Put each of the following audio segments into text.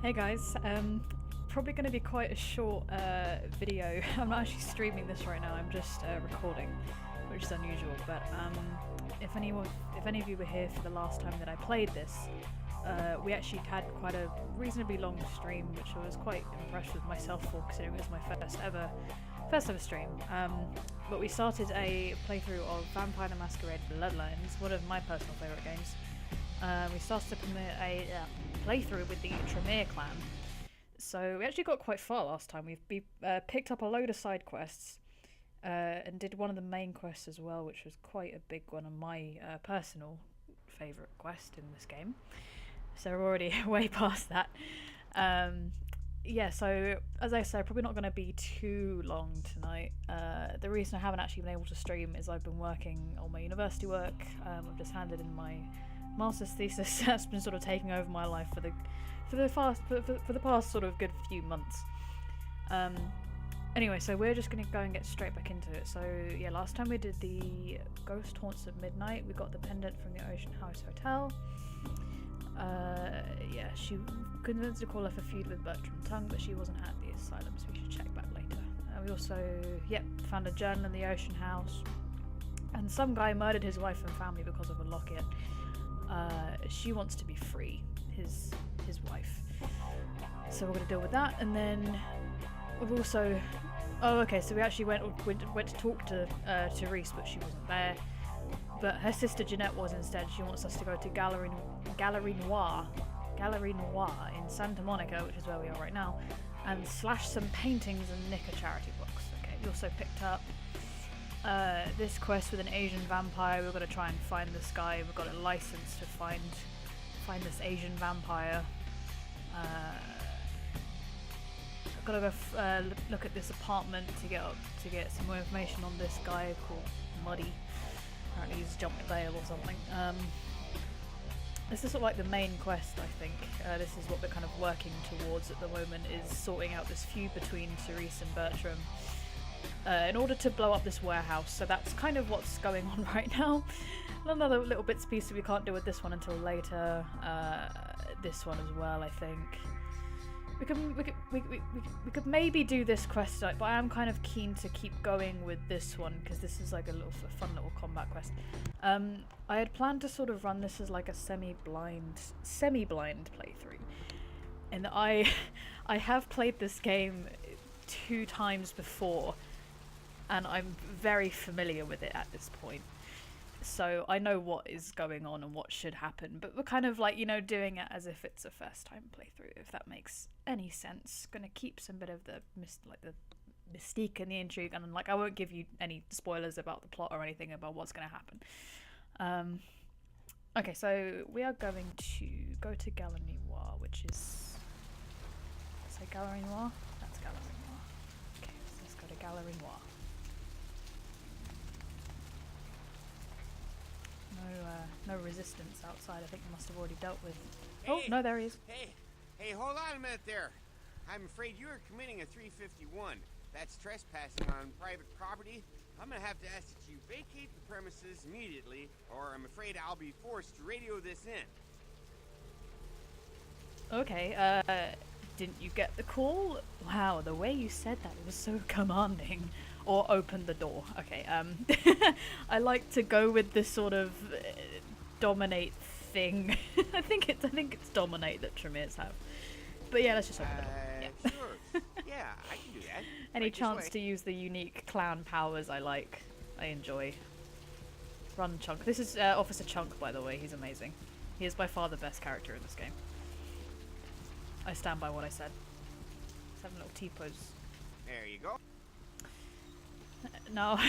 Hey guys, probably going to be quite a short video. I'm not actually streaming this right now, I'm just recording, which is unusual, but if any of you were here for the last time that I played this, we actually had quite a reasonably long stream, which I was quite impressed with myself for, considering it was my first ever stream. But we started a playthrough of Vampire the Masquerade Bloodlines, one of my personal favourite games. We started a playthrough with the Tremere clan, so we actually got quite far last time. We picked up a load of side quests and did one of the main quests as well, which was quite a big one and my personal favourite quest in this game. So we're already way past that. Yeah, so as I said, probably not going to be too long tonight. The reason I haven't actually been able to stream is I've been working on my university work. I've just handed in my master's thesis. That's been sort of taking over my life for the past sort of good few months. Anyway, so we're just going to go and get straight back into it. So yeah, last time we did the Ghost Haunts at Midnight. We got the pendant from the Ocean House Hotel. Yeah, she convinced to call her for feud with Bertram Tongue, but she wasn't at the asylum, so we should check back later. We also, found a journal in the Ocean House, and some guy murdered his wife and family because of a locket. She wants to be free, his wife. So we're going to deal with that, and then we've also... Oh, okay, so we actually went to talk to Therese, but she wasn't there. But her sister Jeanette was instead. She wants us to go to Gallery Noir in Santa Monica, which is where we are right now, and slash some paintings and nick a charity box. Okay, we also picked up this quest with an Asian vampire. We're going to try and find this guy. We've got a license to find this Asian vampire. I've got to go look at this apartment to get some more information on this guy called Muddy. Apparently he's jumped bail or something. This is sort of like the main quest, I think. This is what we're kind of working towards at the moment, is sorting out this feud between Therese and Bertram in order to blow up this warehouse. So that's kind of what's going on right now. Another little bits and pieces we can't do with this one until later. This one as well, I think. We could maybe do this quest, but I am kind of keen to keep going with this one because this is like a fun little combat quest. I had planned to sort of run this as like a semi-blind playthrough, and I have played this game 2 times before, and I'm very familiar with it at this point. So I know what is going on and what should happen, but we're kind of like, doing it as if it's a first time playthrough, if that makes any sense. Gonna keep some bit of the mystique and the intrigue, and like I won't give you any spoilers about the plot or anything about what's gonna happen. Okay, so we are going to go to Gallery Noir, which is... Let's say Gallery Noir? That's Gallery Noir. Okay, so let's go to Gallery Noir. No resistance outside. I think we must have already dealt with... Hey, oh, no, there he is. Hey, hold on a minute there. I'm afraid you are committing a 351. That's trespassing on private property. I'm gonna have to ask that you vacate the premises immediately, or I'm afraid I'll be forced to radio this in. Okay, didn't you get the call? Wow, the way you said that, it was so commanding. Or open the door. Okay, I like to go with this sort of dominate thing. I think it's dominate that Tremeres have. But yeah, let's just open the door. Yeah. Sure. Yeah, I can do that. Any chance to use the unique clan powers I enjoy. Run Chunk. This is Officer Chunk, by the way. He's amazing. He is by far the best character in this game. I stand by what I said. Let's have a little T-pose. There you go. No,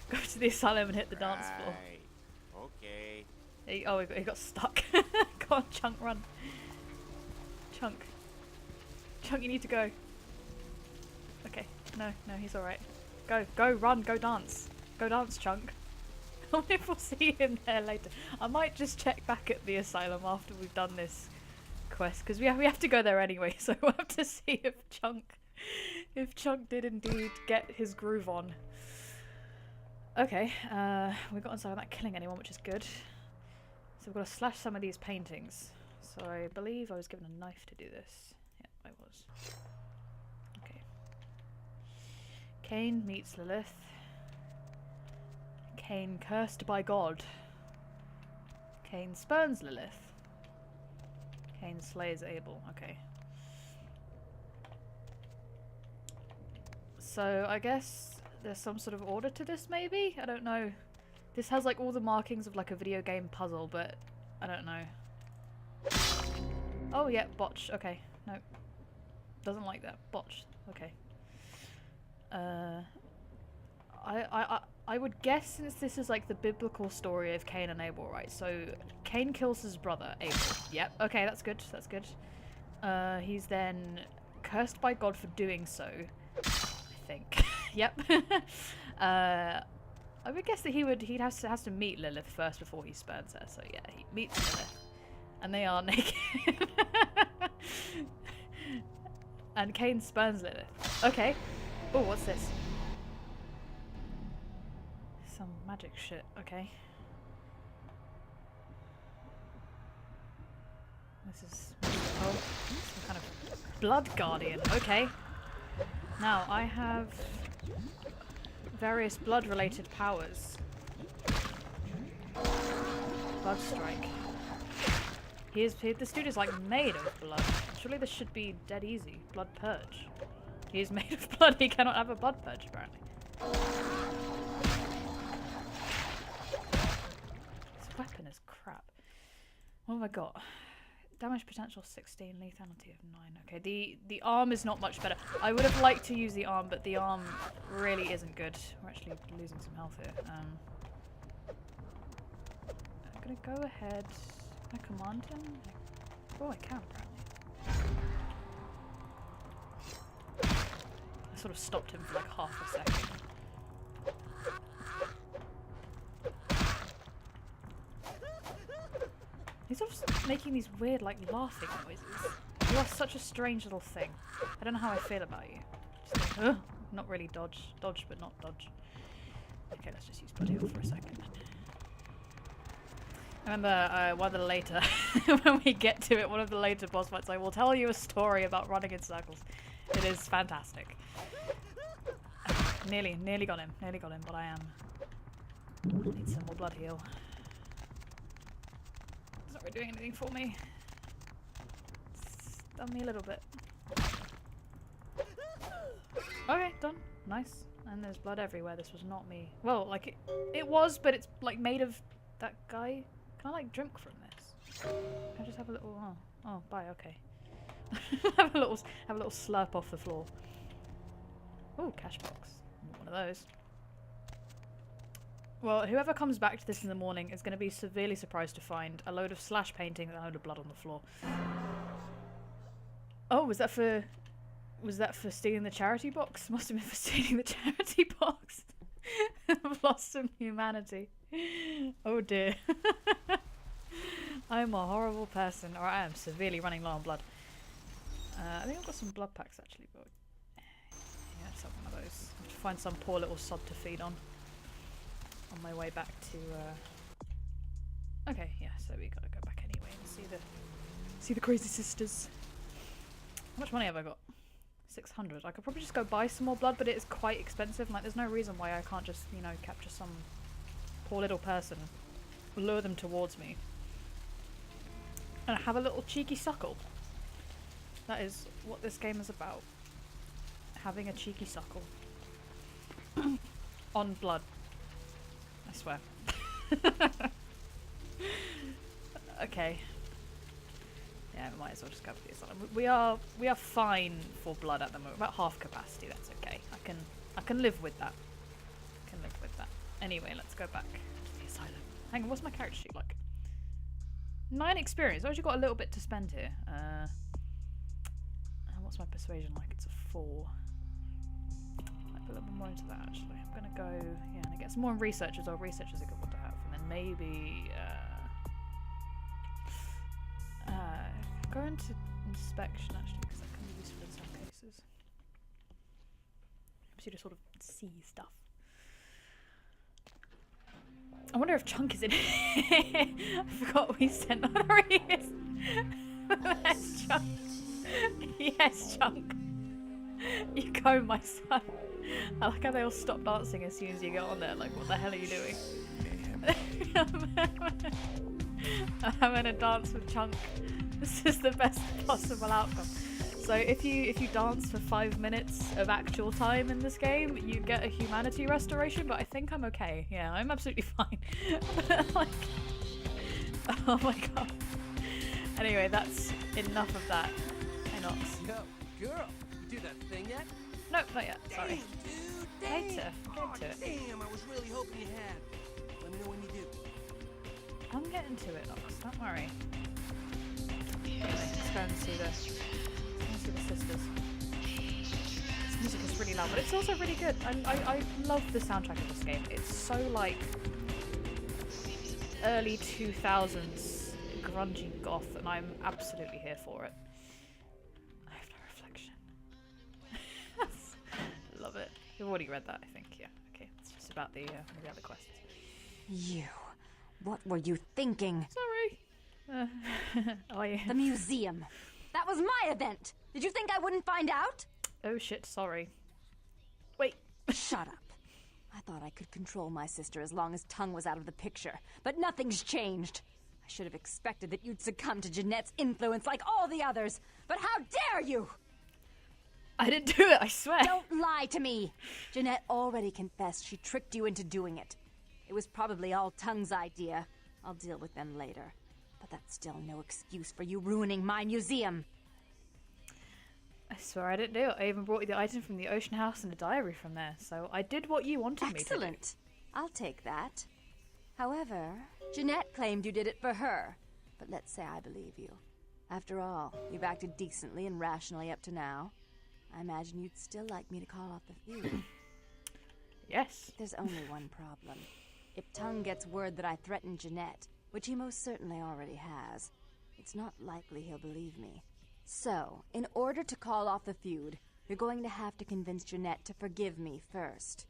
go to the asylum and hit the dance floor. Okay. He got stuck. Go on, Chunk, run. Chunk, you need to go. Okay, no, he's alright. Go, run, go dance. Go dance, Chunk. I wonder if we'll see him there later. I might just check back at the asylum after we've done this quest, because we have to go there anyway, so we'll have to see if Chunk did indeed get his groove on. Okay, we got inside without killing anyone, which is good. So we've got to slash some of these paintings. So I believe I was given a knife to do this. I was. Okay. Cain meets Lilith. Cain cursed by God. Cain spurns Lilith. Cain slays Abel. Okay. So I guess there's some sort of order to this, maybe? I don't know. This has like all the markings of like a video game puzzle, but I don't know. Oh yeah, botch. Okay, no. Doesn't like that. Botch. Okay. I would guess, since this is like the biblical story of Cain and Abel, right? So Cain kills his brother, Abel. Yep. Okay, that's good. That's good. He's then cursed by God for doing so. I think. Yep. I would guess that he has to meet Lilith first before he spurns her. So yeah, he meets Lilith, and they are naked. And Cain spurns Lilith. Okay. Oh, what's this? Some magic shit. Okay. This is some kind of blood guardian. Okay. Now I have various blood-related powers. Blood strike. This dude is like made of blood. Surely this should be dead easy. Blood purge. He is made of blood. He cannot have a blood purge, apparently. This weapon is crap. What have I got? Damage potential 16, lethality of 9. Okay, the arm is not much better. I would have liked to use the arm, but the arm really isn't good. We're actually losing some health here. I'm gonna go ahead. Can I command him? Oh, I can apparently. I sort of stopped him for like half a second. He's sort of making these weird, like, laughing noises. You are such a strange little thing. I don't know how I feel about you. Just like, not really dodge. Dodge, but not dodge. Okay, let's just use Blood Heal for a second. I remember one of the later, when we get to it, one of the later boss fights, I will tell you a story about running in circles. It is fantastic. Nearly got him, but I need some more Blood Heal. It's not really doing anything for me. It's done me a little bit. Okay, done. Nice. And there's blood everywhere. This was not me. Well, like it was, but it's like made of that guy. Can I like drink from this? Can I just have a little? Oh, bye. Okay. have a little slurp off the floor. Oh, cash box. One of those. Well, whoever comes back to this in the morning is going to be severely surprised to find a load of slash painting and a load of blood on the floor. Oh, was that for stealing the charity box? Must have been for stealing the charity box. I've lost some humanity. Oh dear. I'm a horrible person, or I am severely running low on blood. I think I've got some blood packs actually, but yeah, it's one of those. I have to find some poor little sod to feed on my way back to. Okay, yeah, so we gotta go back anyway and see the crazy sisters. How much money have I got? 600. I could probably just go buy some more blood, but it is quite expensive. Like, there's no reason why I can't just, you know, capture some poor little person, lure them towards me, and have a little cheeky suckle. That is what this game is about. Having a cheeky suckle. On blood. I swear. Okay. Yeah, we might as well just go for the asylum. We are fine for blood at the moment. About half capacity, that's okay. I can live with that. Anyway, let's go back to the asylum. Hang on, what's my character sheet like? 9 experience. I've actually got a little bit to spend here. What's my persuasion like? It's a 4. Might put a little bit more into that actually. I'm gonna go, yeah, and I get some more research as well. Research is a good one to have, and then maybe go into inspection actually, because that can be useful in some cases. Helps you to sort of see stuff. I wonder if Chunk is in it. I forgot we sent. Oh, there he is. That's Chunk. Yes, Chunk. You go, my son. I like how they all stop dancing as soon as you get on there. Like, what the hell are you doing? I'm having a dance with Chunk. This is the best possible outcome. So if you dance for 5 minutes of actual time in this game, you get a humanity restoration, but I think I'm okay. Yeah, I'm absolutely fine. Like, oh my god. Anyway, that's enough of that. Enox. Yo, girl, you do that thing yet? No, not yet. Sorry. Damn, dude, Later. Oh, Get to it. damn, I was really hoping you had. Let me know when you do. I'm getting to it, Nox. Don't worry. Anyway, let's go and see the sisters. This music is really loud, but it's also really good. I love the soundtrack of this game. It's so like early 2000s grungy goth, and I'm absolutely here for it. I have no reflection. Love it. You've already read that, I think. Yeah. Okay. It's just about the other quests. You. What were you thinking? Sorry. Oh yeah. The museum. That was my event. Did you think I wouldn't find out? Oh shit. Sorry. Wait. Shut up. I thought I could control my sister as long as Tongue was out of the picture, but nothing's changed. I should have expected that you'd succumb to Jeanette's influence like all the others, but how dare you! I didn't do it. I swear. Don't lie to me! Jeanette already confessed she tricked you into doing it. It was probably all Tongue's idea. I'll deal with them later. But that's still no excuse for you ruining my museum. I swear I didn't do it. I even brought you the item from the ocean house and a diary from there. So I did what you wanted me to do. Excellent. I'll take that. However, Jeanette claimed you did it for her. But let's say I believe you. After all, you've acted decently and rationally up to now. I imagine you'd still like me to call off the feud. Yes. There's only one problem. If Tongue gets word that I threatened Jeanette, which he most certainly already has, it's not likely he'll believe me. So, in order to call off the feud, you're going to have to convince Jeanette to forgive me first.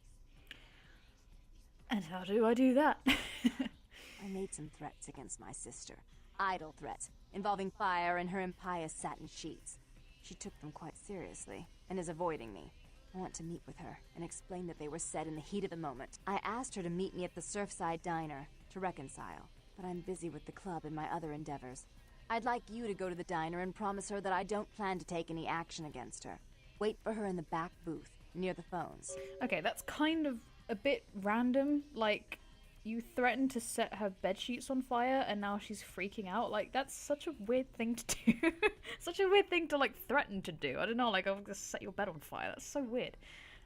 And how do I do that? I made some threats against my sister. Idle threats, involving fire and her impious satin sheets. She took them quite seriously, and is avoiding me. I want to meet with her, and explain that they were said in the heat of the moment. I asked her to meet me at the Surfside Diner, to reconcile, but I'm busy with the club and my other endeavors. I'd like you to go to the diner and promise her that I don't plan to take any action against her. Wait for her in the back booth, near the phones. Okay, that's kind of a bit random. Like, you threatened to set her bedsheets on fire and now she's freaking out. Like, that's such a weird thing to do. Such a weird thing to, like, threaten to do. I don't know, like, I'll just set your bed on fire. That's so weird.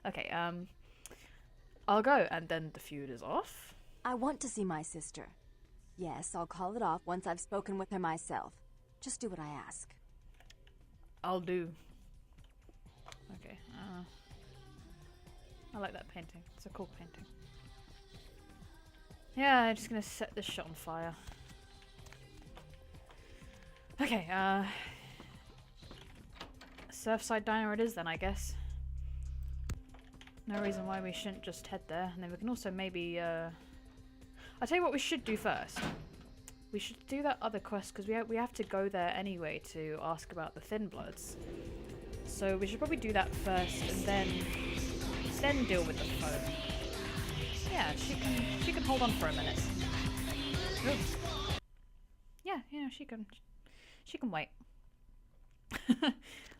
Okay, I'll go, and then the feud is off. I want to see my sister. Yes, I'll call it off once I've spoken with her myself. Just do what I ask. I'll do. Okay, I like that painting. It's a cool painting. Yeah, I'm just gonna set this shit on fire. Okay, Surfside Diner it is then, I guess. No reason why we shouldn't just head there. And then we can also maybe, I'll tell you what we should do first. We should do that other quest, because we have to go there anyway to ask about the Thin Bloods. So we should probably do that first, and then deal with the phone. Yeah, she can hold on for a minute. Oops. Yeah, she can wait.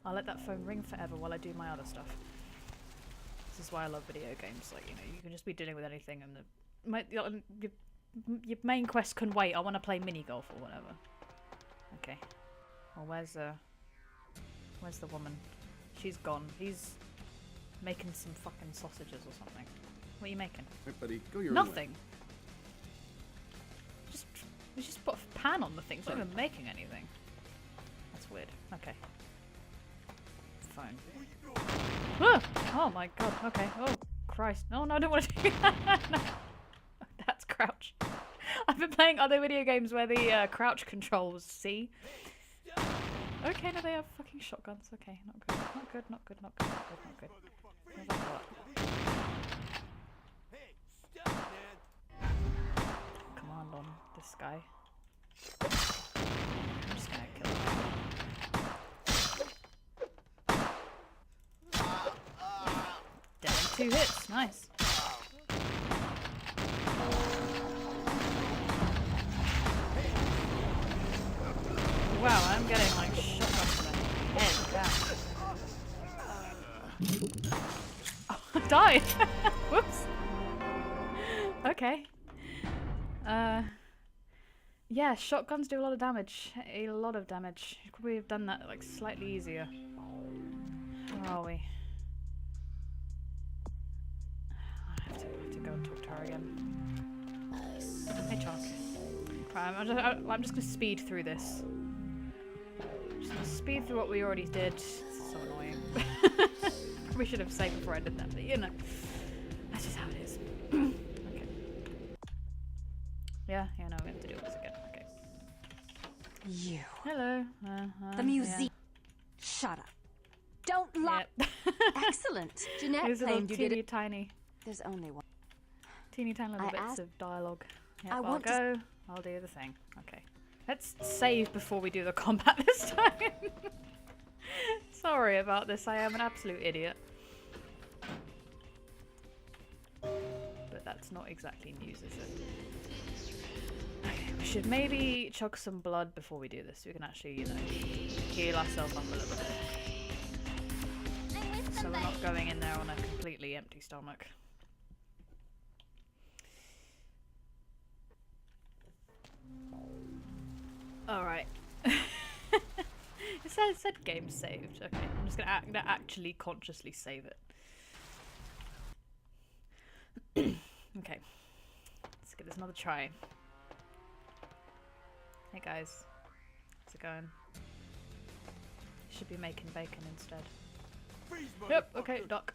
I'll let that phone ring forever while I do my other stuff. This is why I love video games. Like, you know, you can just be dealing with anything, and your main quest can wait. I want to play mini golf or whatever. Okay. Well, where's the woman? She's gone. He's making some fucking sausages or something. What are you making? Hey, buddy, go your Nothing. We just put a pan on the thing. It's not even making anything. That's weird. Okay. Phone. Ah! Oh my god. Okay. Oh Christ. No, I don't want to do that. No. That's crouch. I've been playing other video games where the crouch controls C. Okay, no, they have fucking shotguns. Okay, not good. Not good. Not good. Not good. Not good. Not good. What have I got? Command on this guy. I'm just gonna kill him. 2 hits. Nice. Wow, I'm getting like shotgun to the head. Damn. Oh, I died. Whoops. Okay. Yeah, shotguns do a lot of damage. A lot of damage. Could we have done that like slightly easier? Where are we? I have to go and talk to her again. Hey, Charles. Right, I'm just gonna speed through this. Just gonna speed through what we already did. It's so annoying. We should have saved before I did that, but you know. That's just how it is. Okay. Yeah, no, we have to do this again. Okay. You. Hello. The museum. Shut up. Don't lie. Yep. Excellent. Jeanette These little claimed you did teeny it. tiny little bits of dialogue. Yep, I I'll want go. I'll do the thing. Okay. Let's save before we do the combat this time. Sorry about this. I am an absolute idiot. But that's not exactly news, is it? Okay, we should maybe chug some blood before we do this. So we can actually, you know, heal ourselves up a little bit. So we're not going in there on a completely empty stomach. Alright. It said game saved. Okay, I'm just gonna actually consciously save it. Okay. Let's give this another try. Hey guys. How's it going? Should be making bacon instead. Yep, okay, duck.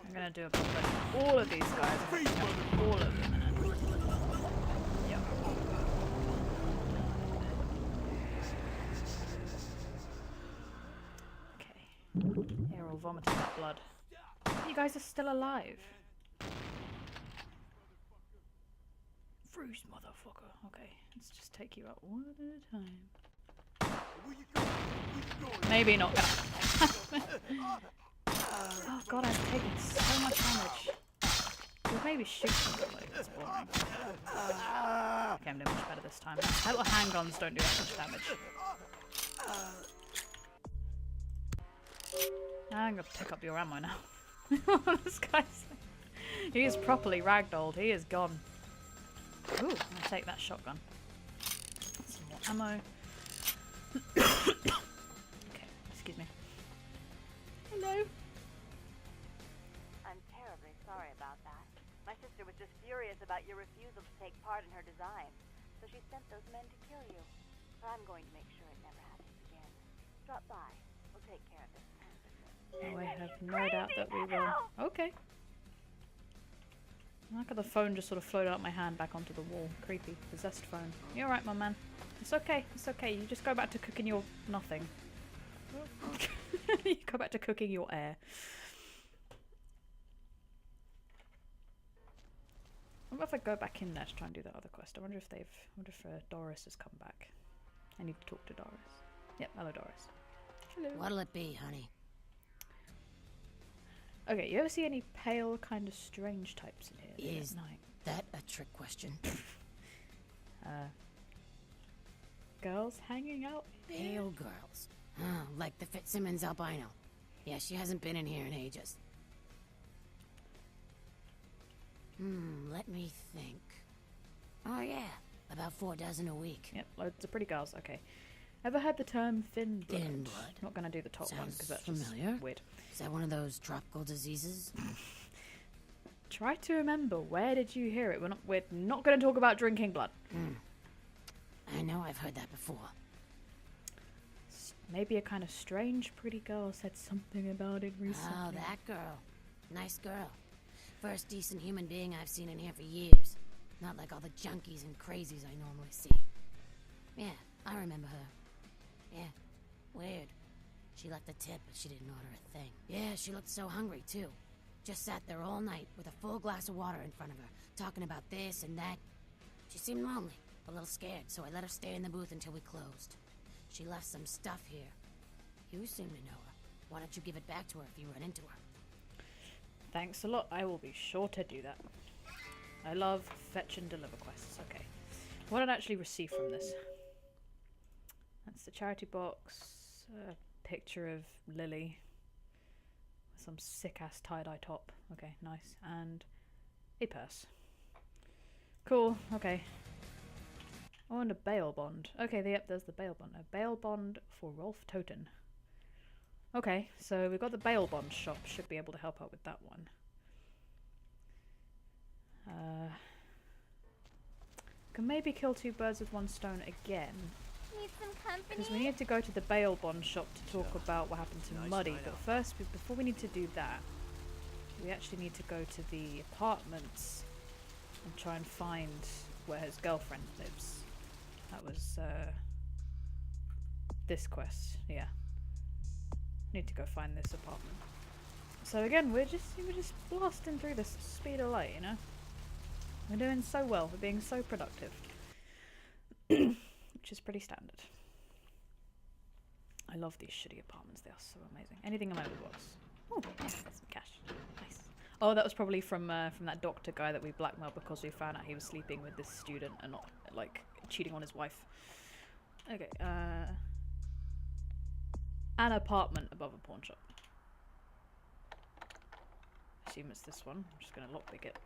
I'm gonna do a bit of all of these guys. All of them in it. Yep. Okay. Here, we'll vomit that blood. You guys are still alive. Fruit motherfucker. Okay, let's just take you out one at a time. Maybe not gonna. Oh god, I'm taking so much damage. We'll maybe shoot something like that's boring. Okay, I'm doing much better this time. Little handguns don't do that much damage. I'm gonna pick up your ammo now. This guy's... He is properly ragdolled. He is gone. Ooh, I'm gonna take that shotgun. Some more ammo. Okay, excuse me. Hello. I'm terribly sorry about that. My sister was just furious about your refusal to take part in her design, so she sent those men to kill you. But I'm going to make sure it never happens again. Drop by. We'll take care of this. Oh, I have no doubt that we will. Okay. Look at the phone just sort of float out my hand back onto the wall. Creepy. Possessed phone. You're right, my man. It's okay. It's okay. You just go back to cooking your nothing. You go back to cooking your air. I wonder if I go back in there to try and do that other quest. I wonder if Doris has come back. I need to talk to Doris. Yep, hello Doris. Hello. What'll it be, honey? Okay, you ever see any pale, kind of strange types in here Is at night? that a trick question? Girls hanging out here? Pale girls. Oh, like the Fitzsimmons albino. Yeah, she hasn't been in here in ages. Let me think. Oh yeah, about 4 dozen a week. Yep, loads of pretty girls. Okay. Ever heard the term thin blood? Thin blood. Not gonna do the top one Sounds because that's familiar. just weird. Is that one of those tropical diseases? Try to remember, where did you hear it? We're not gonna talk about drinking blood. I know I've heard that before. Maybe a kind of strange pretty girl said something about it recently. Oh, that girl. Nice girl. First decent human being I've seen in here for years. Not like all the junkies and crazies I normally see. Yeah, I remember her. Yeah, weird. She left a tip, but she didn't order a thing. Yeah, she looked so hungry, too. Just sat there all night with a full glass of water in front of her, talking about this and that. She seemed lonely, a little scared, so I let her stay in the booth until we closed. She left some stuff here. You seem to know her. Why don't you give it back to her if you run into her? Thanks a lot. I will be sure to do that. I love fetch and deliver quests. Okay. What did I actually receive from this? That's the charity box. A picture of Lily. Some sick-ass tie-dye top. Okay, nice. And a purse. Cool. Okay. Oh, and a bail bond. Okay, yep, there's the bail bond. A bail bond for Rolf Toten. Okay, so we've got the bail bond shop. Should be able to help out with that one. Can maybe kill two birds with one stone again. Need some company? Because we need to go to the bail bond shop to talk about what happened to Muddy. But first, before we need to do that, we actually need to go to the apartments and try and find where his girlfriend lives. That was this quest. Yeah. Need to go find this apartment. So again, we're just blasting through this speed of light, you know. We're doing so well. We're being so productive, which is pretty standard. I love these shitty apartments. They are so amazing. Anything in my box? Oh, yeah, some cash. Nice. Oh, that was probably from that doctor guy that we blackmailed because we found out he was sleeping with this student and not like cheating on his wife. Okay. An apartment above a pawn shop. Assume it's this one. I'm just gonna lockpick it.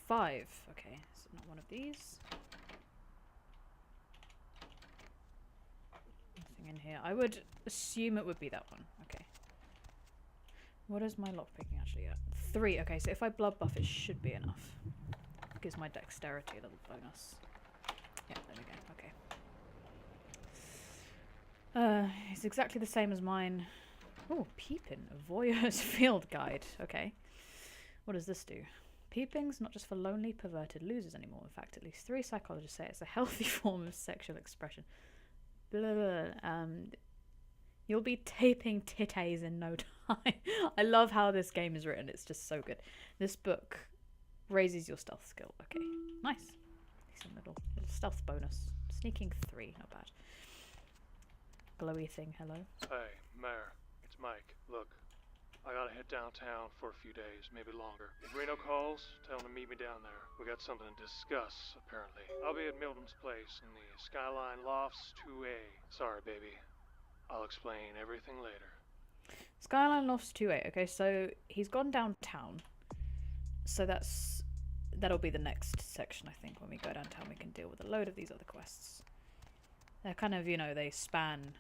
5. Okay, so not one of these. Nothing in here. I would assume it would be that one. Okay. What is my lockpicking actually at? 3. Okay, so if I blood buff, it should be enough. Gives my dexterity a little bonus. Yeah, there we go. Okay. It's exactly the same as mine. Oh, Peeping, a voyeur's field guide. Okay. What does this do? Peeping's not just for lonely, perverted losers anymore. In fact, at least 3 psychologists say it's a healthy form of sexual expression. Blah, blah, blah. You'll be taping titties in no time. I love how this game is written. It's just so good. This book raises your stealth skill. Okay, nice. Some little stealth bonus. Sneaking 3, not bad. Glowy thing, hello. Hey, Mayor. It's Mike. Look, I gotta head downtown for a few days, maybe longer. If Reno calls, tell him to meet me down there. We got something to discuss, apparently. I'll be at Milton's place in the Skyline Lofts 2A. Sorry, baby. I'll explain everything later. Skyline Lofts 2A. Okay, so he's gone downtown. So that'll be the next section, I think. When we go downtown, we can deal with a load of these other quests. They're kind of, you know, they span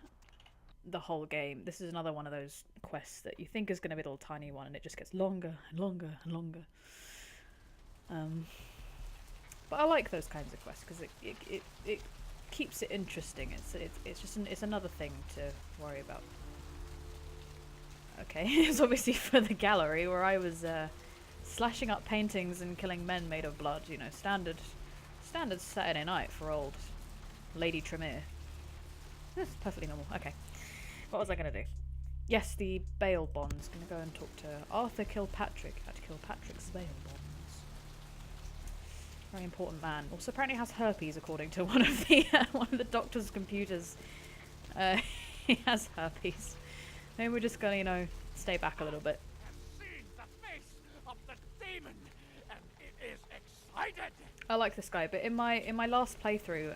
the whole game. This is another one of those quests that you think is going to be a little tiny one, and it just gets longer and longer and longer. But I like those kinds of quests because it keeps it interesting. It's another thing to worry about. Okay, it's obviously for the gallery where I was slashing up paintings and killing men made of blood. You know, standard Saturday night for old Lady Tremere. That's perfectly normal. Okay. What was I going to do? Yes, the bail bonds. Going to go and talk to Arthur Kilpatrick at Kilpatrick's bail bonds. Very important man. Also apparently has herpes according to one of the doctor's computers. He has herpes. Maybe we're just going to, you know, stay back a little bit. I've seen the face of the demon, and it is excited. I like this guy, but in my last playthrough,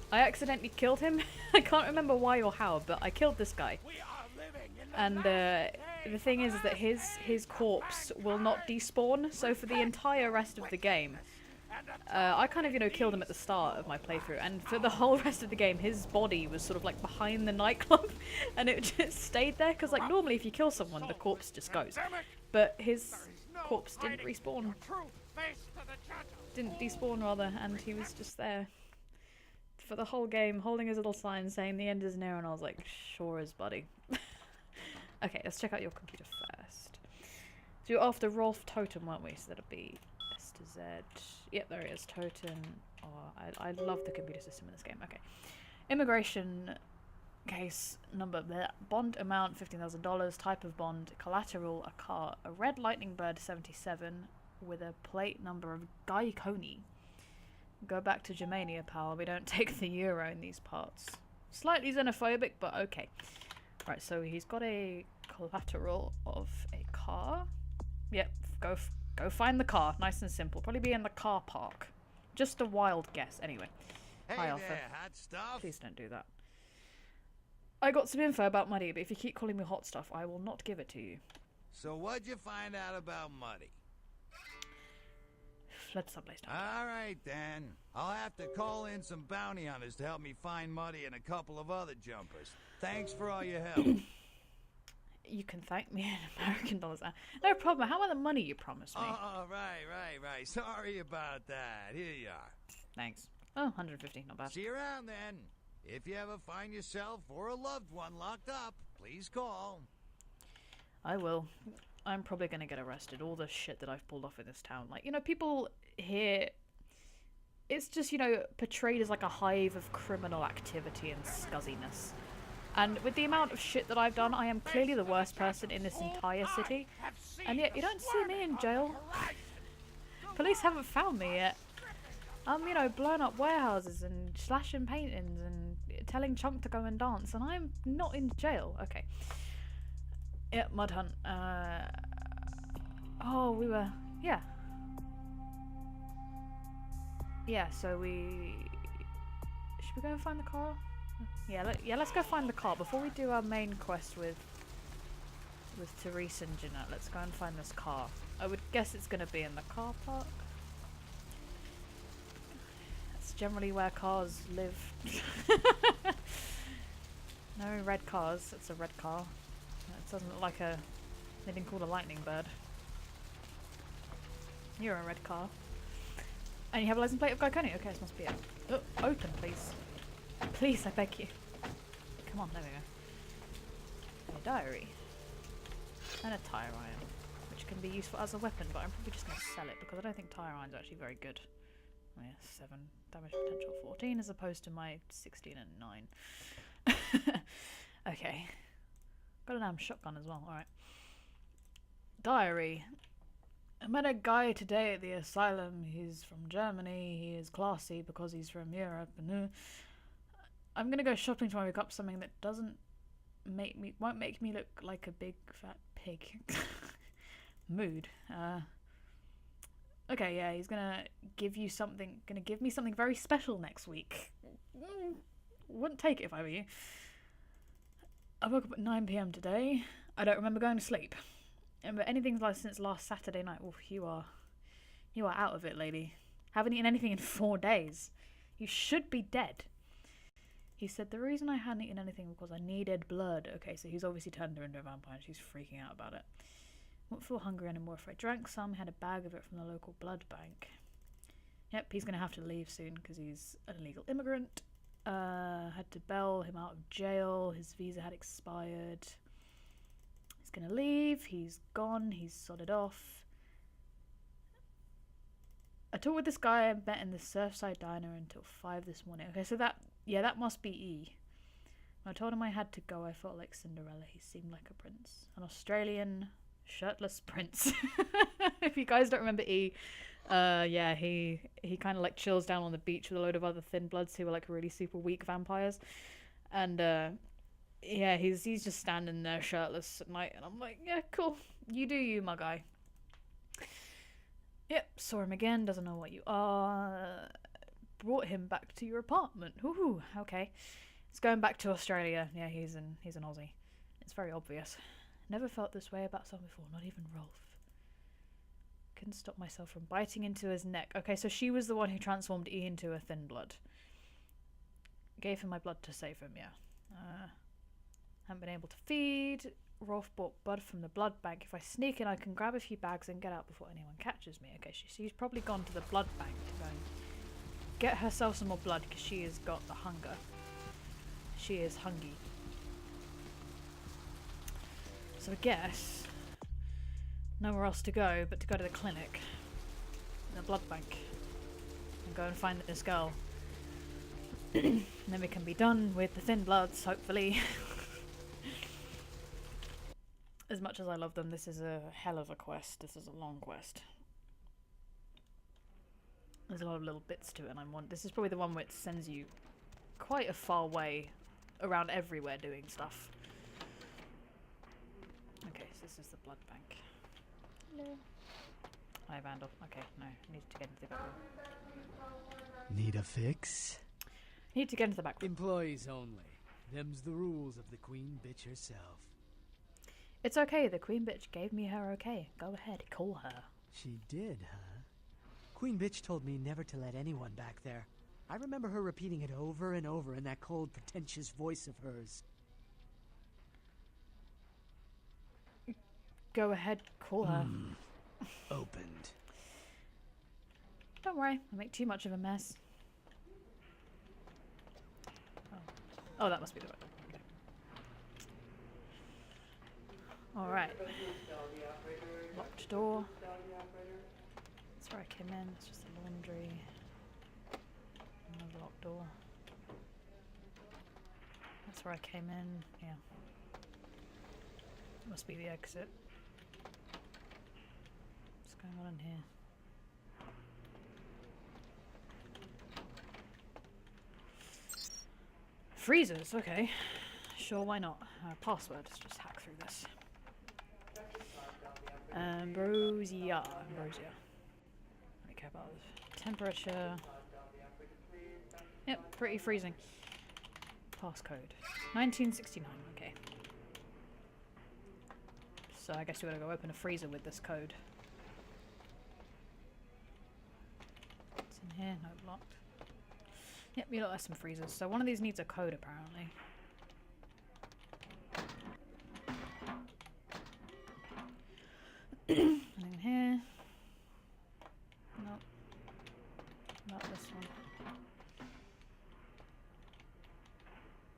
I accidentally killed him. I can't remember why or how, but I killed this guy. We are living in the And the thing is that his corpse will not despawn. So for the entire rest of the game, I kind of, you know, killed him at the start of my playthrough, and for the whole rest of the game, his body was sort of like behind the nightclub, and it just stayed there. Because like normally, if you kill someone, the corpse just goes, but his corpse didn't respawn. Didn't despawn rather, and he was just there for the whole game, holding his little sign saying the end is near, and I was like, sure is, buddy. Okay, let's check out your computer first. So you're after Rolf Toten, weren't we? So that'll be S to Z. Yep, there it is, Toten. Oh, I love the computer system in this game. Okay. Immigration case number, bleh, bond amount $15,000, type of bond, collateral, a car, a red lightning bird 77 with a plate number of Guy Coney. Go back to Germania, pal. We don't take the euro in these parts. Slightly xenophobic, but okay. Right, so he's got a collateral of a car. Yep, go find the car. Nice and simple. Probably be in the car park. Just a wild guess. Anyway. Hey Hi, Alpha. there, hot stuff. Please don't do that. I got some info about Muddy, but if you keep calling me hot stuff, I will not give it to you. So what'd you find out about Muddy? Fled someplace down. Alright then. I'll have to call in some bounty hunters to help me find Muddy and a couple of other jumpers. Thanks for all your help. You can thank me in American dollars. No problem. How about the money you promised me? Oh, right. Sorry about that. Here you are. Thanks. Oh, 150, not bad. See you around then. If you ever find yourself or a loved one locked up, please call. I will. I'm probably going to get arrested. All the shit that I've pulled off in this town. Like, you know, people here... It's just, you know, portrayed as like a hive of criminal activity and scuzziness. And with the amount of shit that I've done, I am clearly the worst person in this entire city. And yet, you don't see me in jail. Police haven't found me yet. I'm, you know, blowing up warehouses and slashing paintings and telling Chunk to go and dance, and I'm not in jail. Okay. Yep, Mud Hunt. Oh, we were... Yeah. Yeah, so we... Should we go and find the car? Yeah, let's go find the car. Before we do our main quest with Therese and Jeanette, let's go and find this car. I would guess it's going to be in the car park. That's generally where cars live. No red cars. It's a red car. It doesn't look like anything called a lightning bird. You're a red car. And you have a license plate of Glyconia? Okay, this must be it. Oh, open, please. Please, I beg you. Come on, there we go. A diary. And a tire iron, which can be useful as a weapon, but I'm probably just going to sell it because I don't think tire irons are actually very good. Oh yeah, 7. Damage potential 14 as opposed to my 16 and 9. Okay. Got a damn shotgun as well, alright. Diary. I met a guy today at the asylum. He's from Germany. He is classy because he's from Europe. And I'm gonna go shopping tomorrow. Pick up something that won't make me look like a big fat pig. Mood. Okay, yeah, he's gonna give me something very special next week. Wouldn't take it if I were you. I woke up at 9 PM today. I don't remember going to sleep. But anything like since last Saturday night, oof, you are out of it, lady. Haven't eaten anything in 4 days. You should be dead. He said the reason I hadn't eaten anything was because I needed blood. Okay, so he's obviously turned her into a vampire and she's freaking out about it. Won't feel hungry anymore if I drank some. Had a bag of it from the local blood bank. Yep, he's gonna have to leave soon because he's an illegal immigrant. Had to bail him out of jail. His visa had expired. He's gonna leave. He's gone. He's sodded off. I talked with this guy I met in the Surfside Diner until 5 this morning. Okay, so that must be E. When I told him I had to go, I felt like Cinderella. He seemed like a prince. An Australian shirtless prince. If you guys don't remember E, yeah, he kind of like chills down on the beach with a load of other thin bloods who are like really super weak vampires. And yeah, he's just standing there shirtless at night, and I'm like, yeah, cool. You do you, my guy. Yep, saw him again, doesn't know what you are. Brought him back to your apartment. Ooh, okay. He's going back to Australia. Yeah, he's an Aussie. It's very obvious. Never felt this way about someone before, not even Rolf. Couldn't stop myself from biting into his neck. Okay, so she was the one who transformed E into a thin blood. Gave him my blood to save him, yeah. Haven't been able to feed. Rolf bought blood from the blood bank. If I sneak in, I can grab a few bags and get out before anyone catches me. Okay, she's probably gone to the blood bank to go and get herself some more blood because she has got the hunger. She is hungry. So I guess nowhere else to go but to go to the clinic, the blood bank, and go and find this girl. And then we can be done with the thin bloods, hopefully. As much as I love them, this is a hell of a quest. This is a long quest. There's a lot of little bits to it, and this is probably the one where it sends you quite a far way around everywhere doing stuff. Okay, so this is the blood bank. No. Hi, Vandal. Okay, no, I need to get into the back room. Need a fix? Need to get into the back room. Employees only. Them's the rules of the queen bitch herself. It's okay, the queen bitch gave me her okay. Go ahead, call her. She did, huh? Queen bitch told me never to let anyone back there. I remember her repeating it over and over in that cold, pretentious voice of hers. Go ahead, call her. Opened. Don't worry, I make too much of a mess. Oh, that must be the right one. Okay. Alright. Locked door. That's where I came in. It's just the laundry. Another locked door. That's where I came in. Yeah. Must be the exit. What's going on in here? Freezers, okay. Sure, why not? Password, let's just hack through this. Ambrosia. Ambrosia. I don't care about this. Temperature. Yep, pretty freezing. Passcode. 1969, okay. So I guess we gotta go open a freezer with this code. What's in here? No, locked. Yep, you lot have some freezers. So one of these needs a code, apparently. Nothing in here. Nope. Not this one.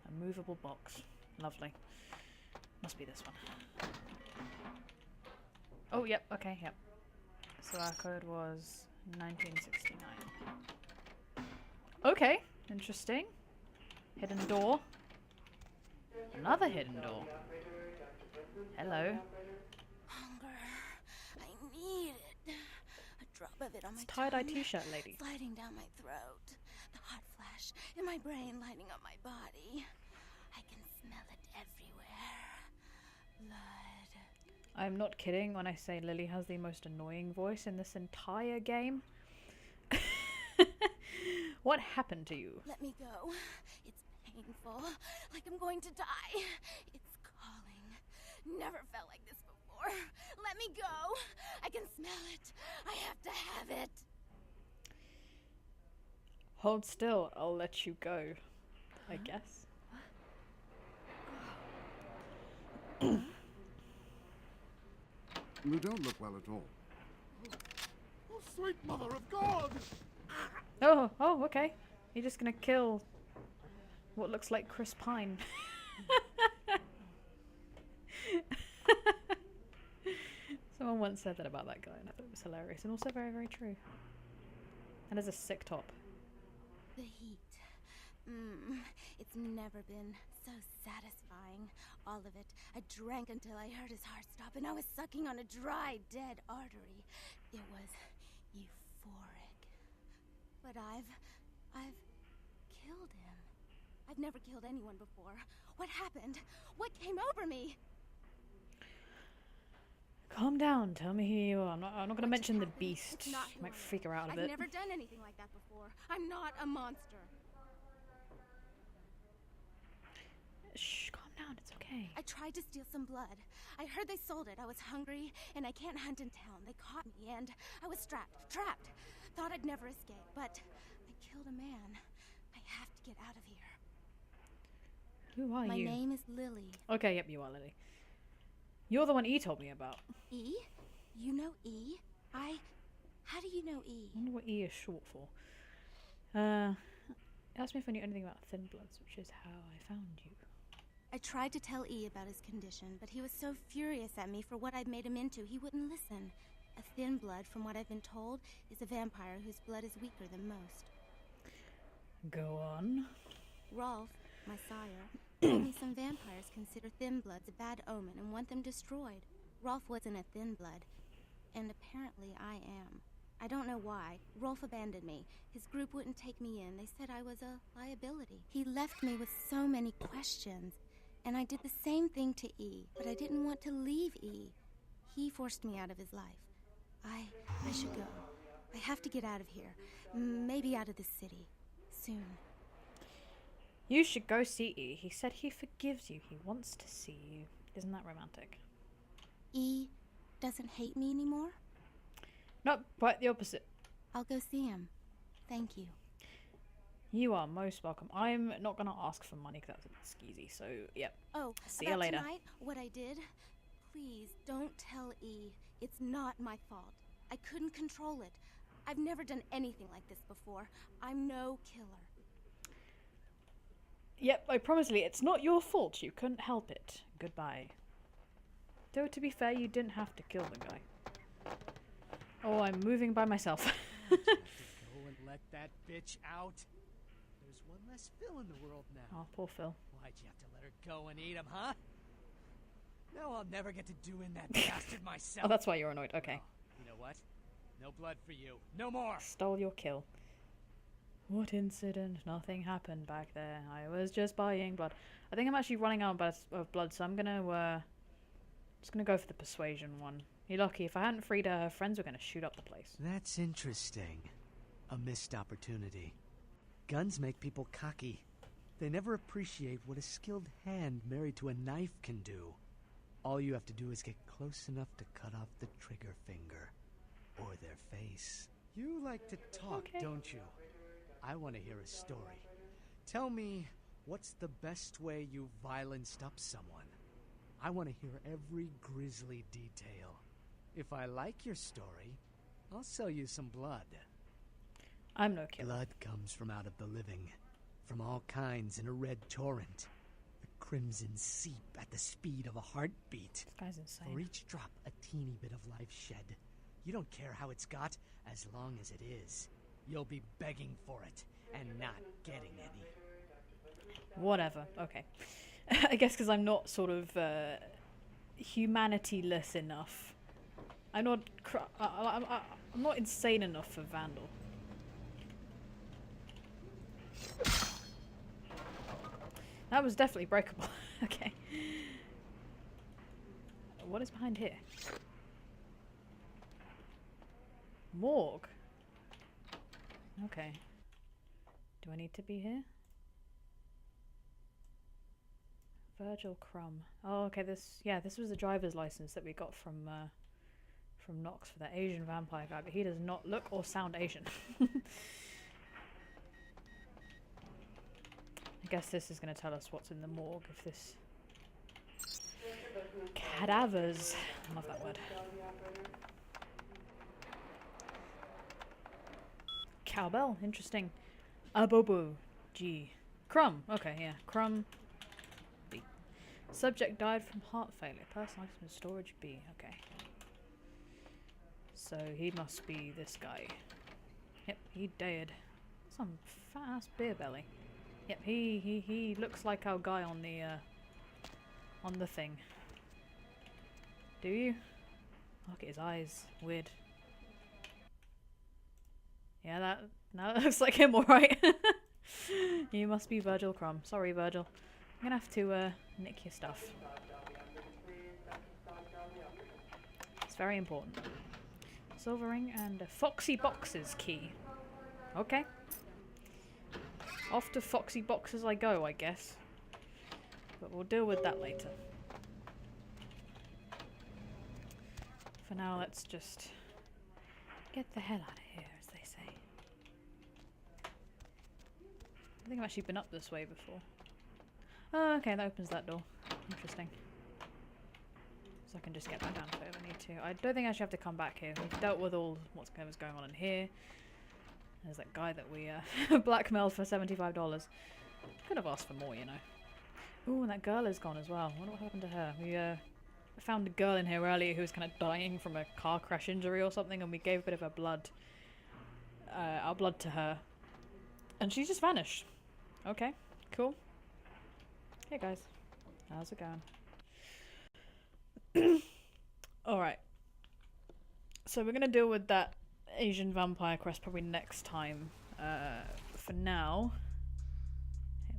A movable box. Lovely. Must be this one. Oh, yep. Okay, yep. So our code was 1969. Okay, interesting. Hidden door. Another hidden door. Hello. Hunger. I need it. A drop of it on my Tie-dye tongue, t-shirt lady. sliding down my throat. The hot flash in my brain lighting up my body. I can smell it everywhere. Blood. I'm not kidding when I say Lily has the most annoying voice in this entire game. What happened to you? Let me go. It's painful, like I'm going to die. It's calling. Never felt like this before. Let me go. I can smell it. I have to have it. Hold still, I'll let you go. I guess. You don't look well at all. Oh, sweet mother of God! Oh, okay. You're just gonna kill what looks like Chris Pine. Someone once said that about that guy, and I thought it was hilarious, and also very, very true. And there's a sick top. The heat. It's never been so satisfying. All of it. I drank until I heard his heart stop, and I was sucking on a dry, dead artery. It was euphoric. But I've killed him. I've never killed anyone before. What happened? What came over me? Calm down, tell me who you are. I'm not gonna mention the beast. It's not who Might I freak her out a I've bit. never done anything like that before. I'm not a monster. Shh, calm down, it's okay. I tried to steal some blood. I heard they sold it. I was hungry, and I can't hunt in town. They caught me, and I was trapped. Thought I'd never escape, but I killed a man. I have to get out of here. Who are My you? name is Lily. Okay, yep, you are Lily. You're the one E told me about. E? You know E? How do you know E? I wonder what E is short for. It asked me if I knew anything about Thin Bloods, which is how I found you. I tried to tell E about his condition, but he was so furious at me for what I'd made him into, he wouldn't listen. A Thin Blood, from what I've been told, is a vampire whose blood is weaker than most. Go on. Rolf, my sire, told me some vampires consider Thin Bloods a bad omen and want them destroyed. Rolf wasn't a Thin Blood, and apparently I am. I don't know why. Rolf abandoned me. His group wouldn't take me in. They said I was a liability. He left me with so many questions. And I did the same thing to E, but I didn't want to leave E. He forced me out of his life. I should go. I have to get out of here. Maybe out of the city. Soon. You should go see E. He said he forgives you. He wants to see you. Isn't that romantic? E doesn't hate me anymore? Nope, quite the opposite. I'll go see him. Thank you. You are most welcome. I'm not going to ask for money because that's a bit skeezy, so yep. Oh, see you later. Tonight, what I did? Please, don't tell E. It's not my fault. I couldn't control it. I've never done anything like this before. I'm no killer. Yep, I promise Lee, it's not your fault. You couldn't help it. Goodbye. Though, to be fair, you didn't have to kill the guy. Oh, I'm moving by myself. Go and let that bitch out. There's one less Phil in the world now. Oh, poor Phil. Why'd you have to let her go and eat him, huh? No, I'll never get to do in that bastard myself. Oh, that's why you're annoyed. Okay. You know what? No blood for you. No more. Stole your kill. What incident? Nothing happened back there. I was just buying blood. I think I'm actually running out of blood, so I'm gonna just gonna go for the persuasion one. You're lucky. If I hadn't freed her, her friends were gonna shoot up the place. That's interesting. A missed opportunity. Guns make people cocky. They never appreciate what a skilled hand married to a knife can do. All you have to do is get close enough to cut off the trigger finger. Or their face. You like to talk, okay, don't you? I want to hear a story. Tell me, what's the best way you violenced up someone? I want to hear every grisly detail. If I like your story, I'll sell you some blood. I'm no killer. Blood comes from out of the living. From all kinds in a red torrent. The crimson seep at the speed of a heartbeat. This guy's insane. For each drop, a teeny bit of life shed. You don't care how it's got, as long as it is. You'll be begging for it, and not getting any. Whatever. Okay. I guess because I'm not sort of humanity-less enough. I'm not. I'm not insane enough for Vandal. That was definitely breakable. Okay. What is behind here? Morgue. Okay. Do I need to be here? Virgil Crumb. Oh, okay. This was the driver's license that we got from Knox for that Asian vampire guy, but he does not look or sound Asian. I guess this is going to tell us what's in the morgue. If this cadavers. I love that word. Cowbell, interesting. Abobo, G. Crumb, okay, yeah. Crumb, B. Subject died from heart failure. Personal item in storage, B. Okay. So he must be this guy. Yep, he died. Some fat ass beer belly. Yep, he looks like our guy on the thing. Do you? Look at his eyes. Weird. Yeah, that looks like him, alright. You must be Virgil Crumb. Sorry, Virgil. I'm gonna have to nick your stuff. It's very important. Silver ring and a Foxy Boxes key. Okay. Off to Foxy Boxes I go, I guess. But we'll deal with that later. For now, let's just get the hell out of here, as they say. I think I've actually been up this way before. Oh, okay, that opens that door. Interesting. So I can just get back down if I ever need to. I don't think I actually have to come back here. We've dealt with all what's going on in here. There's that guy that we blackmailed for $75. Could have asked for more, you know. Ooh, and that girl is gone as well. I wonder what happened to her. We found a girl in here earlier who was kind of dying from a car crash injury or something, and we gave a bit of her blood, our blood to her. And she just vanished. Okay, cool. Hey guys, how's it going? Alright. So we're going to deal with that Asian vampire quest probably next time. For now,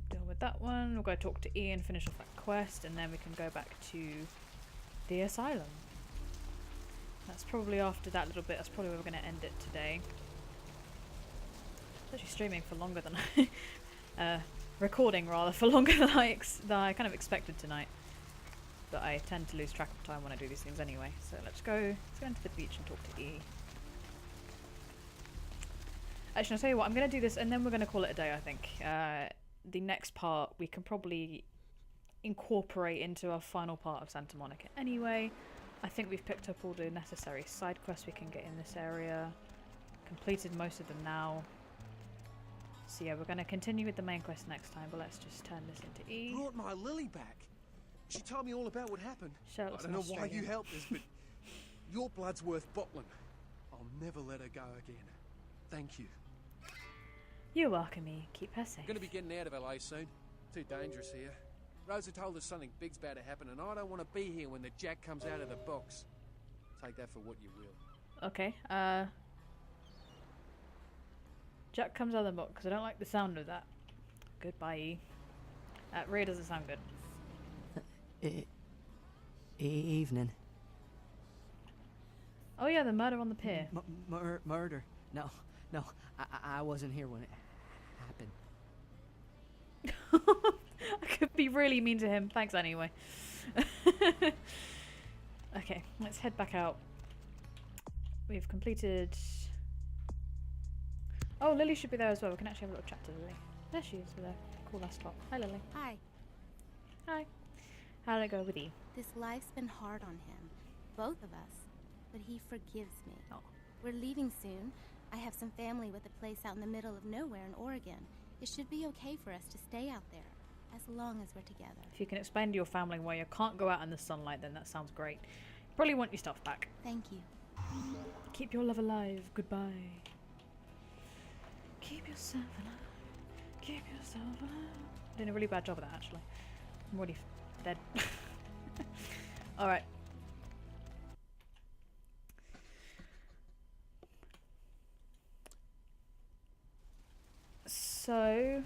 deal with that one. We'll go talk to Ian, finish off that quest, and then we can go back to the asylum. That's probably after that little bit. That's probably where we're going to end it today. It's actually streaming for longer than recording rather for longer than I kind of expected tonight. But I tend to lose track of time when I do these things anyway. So let's go into the beach and talk to E. Actually, I'll tell you what, I'm going to do this and then we're going to call it a day, I think. The next part we can probably incorporate into our final part of Santa Monica anyway. I think we've picked up all the necessary side quests we can get in this area. Completed most of them now. So yeah, we're going to continue with the main quest next time, but let's just turn this into E. Brought my Lily back. She told me all about what happened. Charlotte's I don't know why Australian. you helped us, but your blood's worth bottling. I'll never let her go again. Thank you. You're welcome, E. Keep her safe. I'm gonna be getting out of LA soon. Too dangerous here. Rosa told us something big's about to happen, and I don't want to be here when the Jack comes out of the box. Take that for what you will. Okay, Jack comes out of the box because I don't like the sound of that. Goodbye, E. That really doesn't sound good. Evening. Oh yeah, the murder on the pier. Murder. No, I wasn't here when it happened. I could be really mean to him. Thanks anyway. Okay, let's head back out. We've completed... Oh, Lily should be there as well. We can actually have a little chat to Lily. There she is with a cool last spot. Hi, Lily. Hi. Hi. How did it go with you? This life's been hard on him. Both of us. But he forgives me. Oh. We're leaving soon. I have some family with a place out in the middle of nowhere in Oregon. It should be okay for us to stay out there, as long as we're together. If you can explain to your family why you can't go out in the sunlight, then that sounds great. Probably want your stuff back. Thank you. Keep your love alive. Goodbye. Keep yourself alive. Keep yourself alive. Doing a really bad job of that, actually. I'm already dead. Alright. So,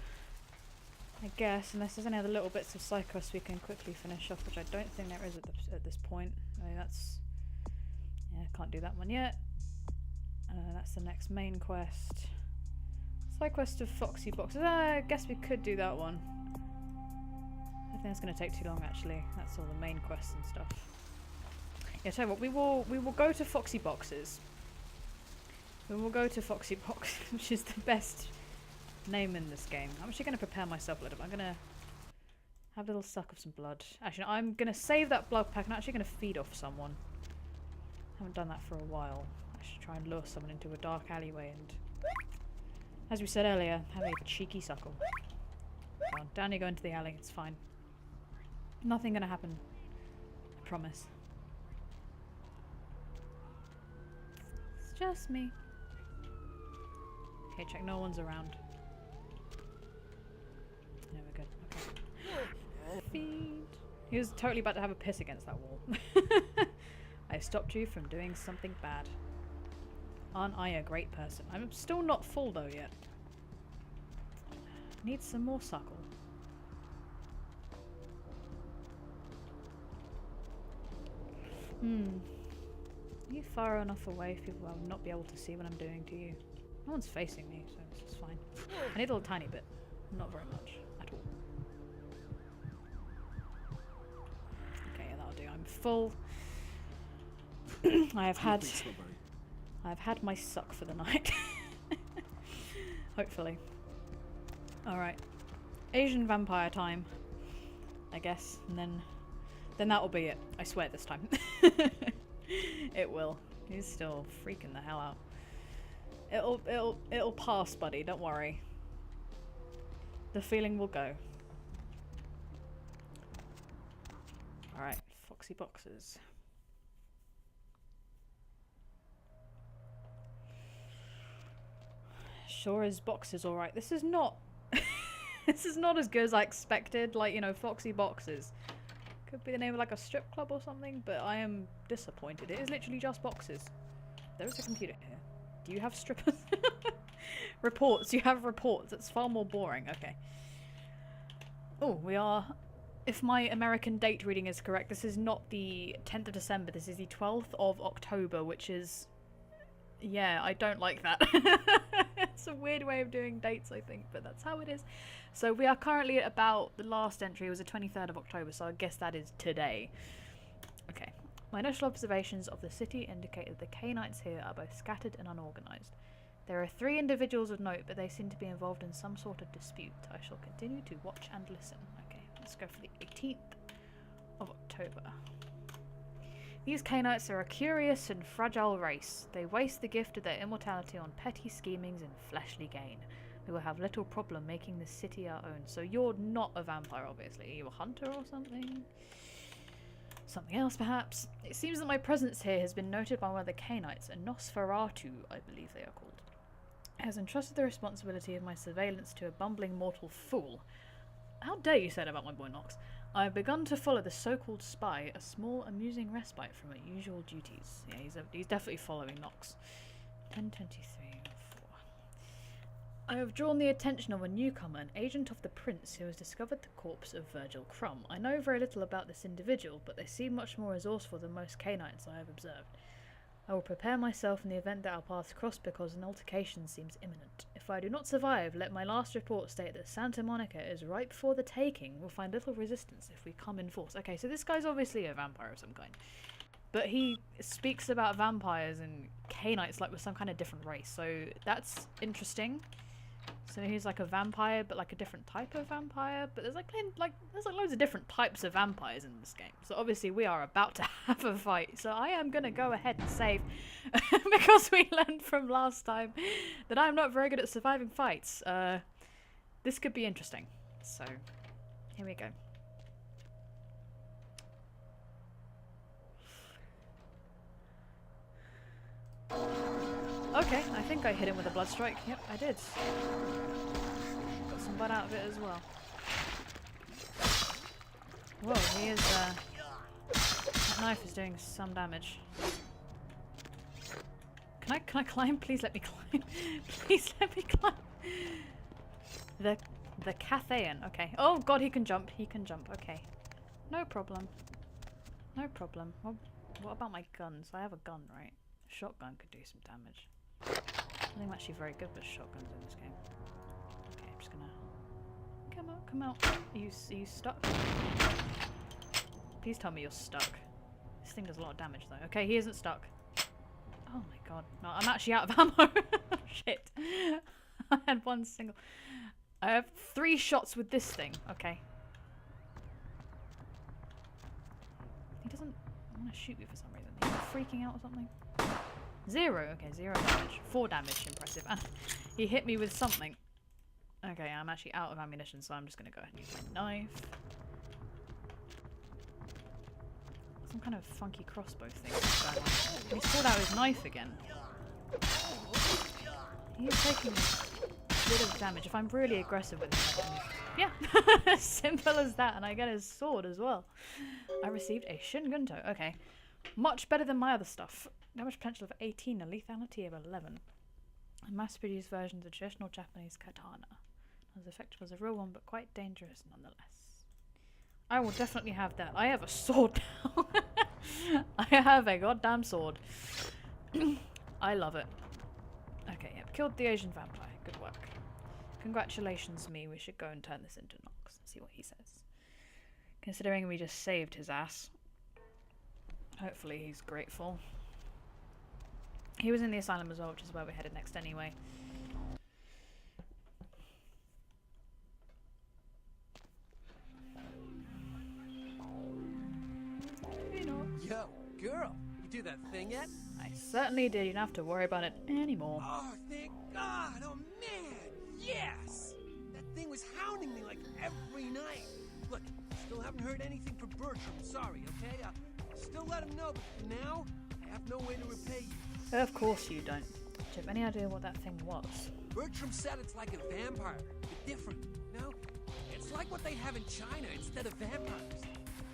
I guess, unless there's any other little bits of side quests we can quickly finish off, which I don't think there is at this point. I mean, that's... Yeah, can't do that one yet. That's the next main quest. Side quest of Foxy Boxes. I guess we could do that one. I think that's going to take too long, actually. That's all the main quests and stuff. Yeah, tell you what, we will go to Foxy Boxes. We will go to Foxy Box, which is the best name in this game. I'm actually going to prepare myself a little bit. I'm going to have a little suck of some blood. Actually, I'm going to save that blood pack. I'm actually going to feed off someone. Haven't done that for a while. I should try and lure someone into a dark alleyway and, as we said earlier, have a cheeky suckle. Come on, down you go into the alley. It's fine. Nothing going to happen. I promise. It's just me. Okay, check no one's around. Yeah, we're good. Okay. Feed. He was totally about to have a piss against that wall. I stopped you from doing something bad. Aren't I a great person? I'm still not full though yet. Need some more suckle. Are you far enough away for people will not be able to see what I'm doing to you? No one's facing me, so this is fine. I need a little tiny bit. Not very much. At all. Okay, yeah, that'll do. I'm full. I've had my suck for the night. Hopefully. Alright. Asian vampire time. I guess. And then that'll be it. I swear this time. It will. He's still freaking the hell out. It'll pass, buddy, don't worry. The feeling will go. Alright, Foxy Boxes. Sure is Boxes alright. This is not this is not as good as I expected, like, you know, Foxy Boxes. Could be the name of like a strip club or something, but I am disappointed. It is literally just boxes. There is a computer here. Do you have strippers? Reports. You have reports. It's far more boring. Okay. Oh, we are... If my American date reading is correct, this is not the 10th of December. This is the 12th of October, which is... Yeah, I don't like that. It's a weird way of doing dates, I think, but that's how it is. So we are currently at about... The last entry was the 23rd of October, so I guess that is today. Okay. My initial observations of the city indicate that the Canaanites here are both scattered and unorganized. There are 3 individuals of note, but they seem to be involved in some sort of dispute. I shall continue to watch and listen. Okay, let's go for the 18th of October. These Canaanites are a curious and fragile race. They waste the gift of their immortality on petty schemings and fleshly gain. We will have little problem making this city our own. So you're not a vampire, obviously. Are you a hunter or something? Something else, perhaps? It seems that my presence here has been noted by one of the Canaanites, a Nosferatu, I believe they are called. Has entrusted the responsibility of my surveillance to a bumbling mortal fool. How dare you say that about my boy Nox? I have begun to follow the so-called spy, a small, amusing respite from my usual duties. Yeah, he's definitely following Nox. 10:23:04. I have drawn the attention of a newcomer, an agent of the prince, who has discovered the corpse of Virgil Crumb. I know very little about this individual, but they seem much more resourceful than most Canaanites I have observed. I will prepare myself in the event that our paths cross because an altercation seems imminent. If I do not survive, let my last report state that Santa Monica is ripe for the taking. We'll find little resistance if we come in force. Okay, so this guy's obviously a vampire of some kind. But he speaks about vampires and Canaanites like with some kind of different race, so that's interesting. So he's like a vampire, but like a different type of vampire. But there's like loads of different types of vampires in this game. So obviously we are about to have a fight. So I am gonna go ahead and save because we learned from last time that I'm not very good at surviving fights. This could be interesting. So here we go. Okay, I think I hit him with a blood strike. Yep, I did. Got some blood out of it as well. Whoa, he is, that knife is doing some damage. Can I climb? Please let me climb. Please let me climb. The Cathayan, okay. Oh god, he can jump. He can jump, okay. No problem. No problem. Well, what about my guns? I have a gun, right? A shotgun could do some damage. I think I'm actually very good with shotguns in this game. Okay, I'm just gonna... Come out. Are you stuck? Please tell me you're stuck. This thing does a lot of damage though. Okay, he isn't stuck. Oh my god. No, I'm actually out of ammo. Shit. I had one single... I have 3 shots with this thing. Okay. He doesn't want to shoot me for some reason. He's freaking out or something. 0. Okay, 0 damage. 4 damage. Impressive. And he hit me with something. Okay, I'm actually out of ammunition, so I'm just going to go ahead and use my knife. Some kind of funky crossbow thing. He's pulled out his knife again. He's taking a bit of damage. If I'm really aggressive with him, I can... Yeah! Simple as that. And I get his sword as well. I received a Shingunto. Okay. Much better than my other stuff. Damage potential of 18, a lethality of 11. A mass-produced version of the traditional Japanese katana. Not as effective as a real one, but quite dangerous nonetheless. I will definitely have that. I have a sword now. I have a goddamn sword. I love it. Okay, yep. Killed the Asian vampire. Good work. Congratulations, me. We should go and turn this into Nox and see what he says. Considering we just saved his ass. Hopefully he's grateful. He was in the asylum as well, which is where we're headed next anyway. Hey, Nox. Yo, girl, you do that thing yet? I certainly did. You don't have to worry about it anymore. Oh, thank God! Oh man, yes! That thing was hounding me like every night. Look, still haven't heard anything from Bertram. Sorry, okay? Still let him know, but for now, I have no way to repay you. Of course you don't. Do you have any idea what that thing was? Bertram said it's like a vampire, but different, you know? It's like what they have in China instead of vampires.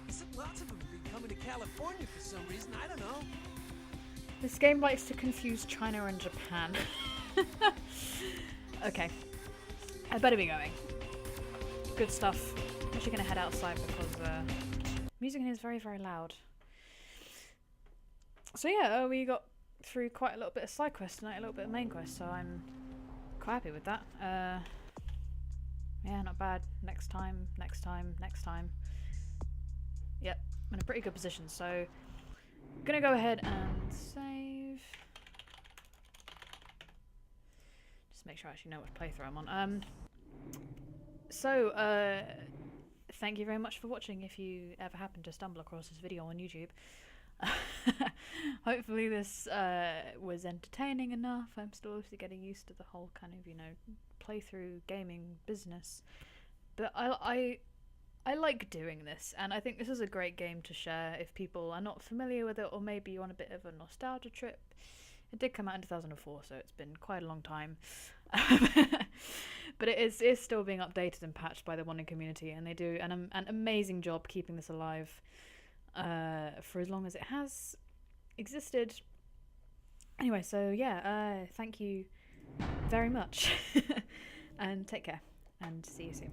He said lots of them have been coming to California for some reason, I don't know. This game likes to confuse China and Japan. Okay. I better be going. Good stuff. I'm actually going to head outside because music in here is very, very loud. So yeah, we got through quite a little bit of side quest tonight, a little bit of main quest, so I'm quite happy with that. Yeah, not bad. Next time. Yep, I'm in a pretty good position, so I'm gonna go ahead and save. Just make sure I actually know which playthrough I'm on. Thank you very much for watching if you ever happen to stumble across this video on YouTube. Hopefully this was entertaining enough. I'm still obviously getting used to the whole kind of, you know, playthrough gaming business. But I like doing this, and I think this is a great game to share if people are not familiar with it, or maybe you want a bit of a nostalgia trip. It did come out in 2004, so it's been quite a long time. But it's still being updated and patched by the One community, and they do an amazing job keeping this alive for as long as it has existed. Anyway, so yeah, thank you very much, and take care, and see you soon.